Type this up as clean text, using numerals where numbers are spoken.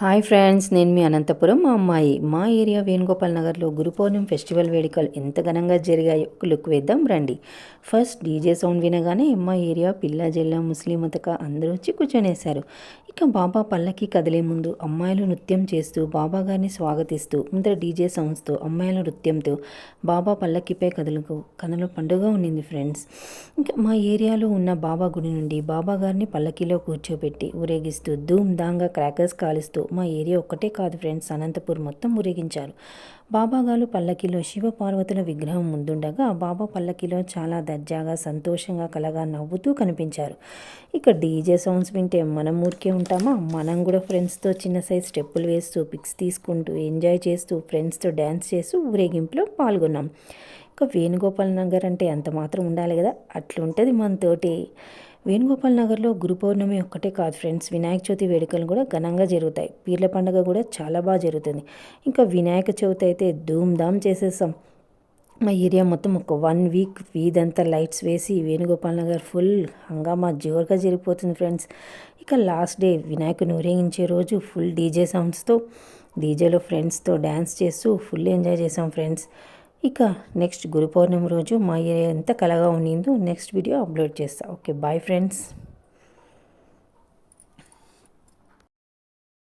Hi friends, నేను మీ అనంతపురం మా అమ్మాయి. మా ఏరియా వేణుగోపాల్ నగర్లో గురు పౌర్ణమి ఫెస్టివల్ వేడుకలు ఎంత ఘనంగా జరిగాయో ఒక లుక్ వేద్దాం రండి. ఫస్ట్ డీజే సౌండ్ వినగానే మా ఏరియా పిల్ల జల్ల ముస్లిం అతక అందరూ వచ్చి కూర్చొనేశారు. ఇక బాబా పల్లకి కదిలే ముందు అమ్మాయిలు నృత్యం చేస్తూ బాబా గారిని స్వాగతిస్తూ ముందర డీజే సౌండ్స్తో అమ్మాయిల నృత్యంతో బాబా పల్లకిపై కదులుకు కనుల పండుగ ఉండింది ఫ్రెండ్స్. ఇంకా మా ఏరియాలో ఉన్న బాబా గుడి నుండి బాబా గారిని పల్లకిలో కూర్చోబెట్టి ఊరేగిస్తూ ధూమ్ ధాంగా క్రాకర్స్ కాలుస్తూ మా ఏరియా ఒక్కటే కాదు ఫ్రెండ్స్, అనంతపూర్ మొత్తం ఊరేగించారు. బాబాగారు పల్లకిలో శివ పార్వతుల విగ్రహం ముందుండగా బాబా పల్లకిలో చాలా దర్జాగా సంతోషంగా కలగా నవ్వుతూ కనిపించారు. ఇక డీజే సౌండ్స్ వింటే మనం ఊరికే ఉంటామా? మనం కూడా ఫ్రెండ్స్తో చిన్న సైజ్ స్టెప్పులు వేస్తూ పిక్స్ తీసుకుంటూ ఎంజాయ్ చేస్తూ ఫ్రెండ్స్తో డ్యాన్స్ చేస్తూ ఊరేగింపులో పాల్గొన్నాం. ఇక వేణుగోపాల్ నగర్ అంటే అంత మాత్రం ఉండాలి కదా, అట్లుంటుంది మనతోటి. వేణుగోపాల్ నగర్లో గురు పౌర్ణమి ఒక్కటే కాదు ఫ్రెండ్స్, వినాయక చవితి వేడుకలు కూడా ఘనంగా జరుగుతాయి. పీర్ల పండుగ కూడా చాలా బాగా జరుగుతుంది. ఇంకా వినాయక చవితి అయితే ధూమ్ ధామ్ చేసేస్తాం. మా ఏరియా మొత్తం ఒక 1 వీక్ వీధంతా లైట్స్ వేసి వేణుగోపాల్ నగర్ ఫుల్ హంగామా జోరుగా జరిగిపోతుంది ఫ్రెండ్స్. ఇక లాస్ట్ డే వినాయకుని ఊరేగించే రోజు ఫుల్ డీజే సౌండ్స్తో డీజేలో ఫ్రెండ్స్తో డ్యాన్స్ చేస్తూ ఫుల్ ఎంజాయ్ చేసాం ఫ్రెండ్స్. ఇక నెక్స్ట్ గురు పౌర్ణమి రోజు మా ఏరియా ఎంత కలగా ఉండిందో నెక్స్ట్ వీడియో అప్లోడ్ చేస్తా. Okay, bye friends.